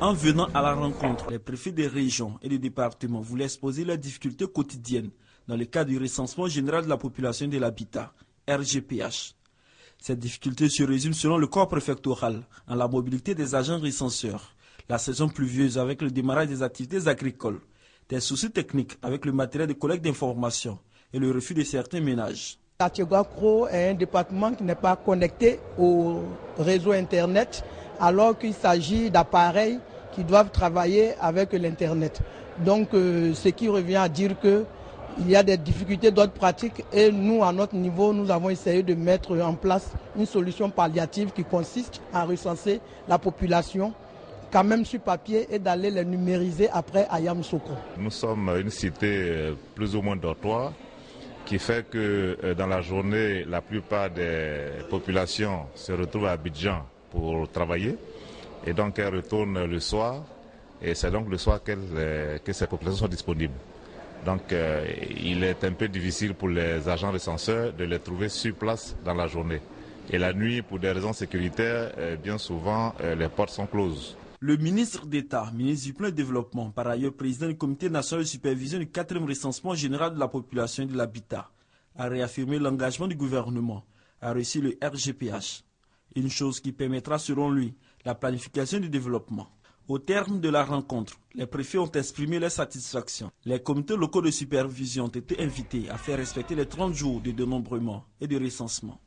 En venant à la rencontre, les préfets des régions et des départements voulaient exposer leurs difficultés quotidiennes dans le cadre du recensement général de la population de l'habitat, RGPH. Ces difficultés se résument selon le corps préfectoral en la mobilité des agents recenseurs, la saison pluvieuse avec le démarrage des activités agricoles, des soucis techniques avec le matériel de collecte d'informations et le refus de certains ménages. Atiogakro est un département qui n'est pas connecté au réseau Internet, alors qu'il s'agit d'appareils qui doivent travailler avec l'Internet. Donc, ce qui revient à dire qu'il y a des difficultés d'ordre pratique et nous, à notre niveau, nous avons essayé de mettre en place une solution palliative qui consiste à recenser la population quand même sur papier et d'aller les numériser après à Yamoussoukro. Nous sommes une cité plus ou moins dortoir qui fait que dans la journée, la plupart des populations se retrouvent à Abidjan pour travailler et donc elles retournent le soir et c'est donc le soir que ces populations sont disponibles. Donc il est un peu difficile pour les agents recenseurs de les trouver sur place dans la journée. Et la nuit, pour des raisons sécuritaires, bien souvent les portes sont closes. Le ministre d'État, ministre du Plan de Développement, par ailleurs président du Comité national de supervision du 4e recensement général de la population et de l'habitat, a réaffirmé l'engagement du gouvernement à réussir le RGPH. Une chose qui permettra, selon lui, la planification du développement. Au terme de la rencontre, les préfets ont exprimé leur satisfaction. Les comités locaux de supervision ont été invités à faire respecter les 30 jours de dénombrement et de recensement.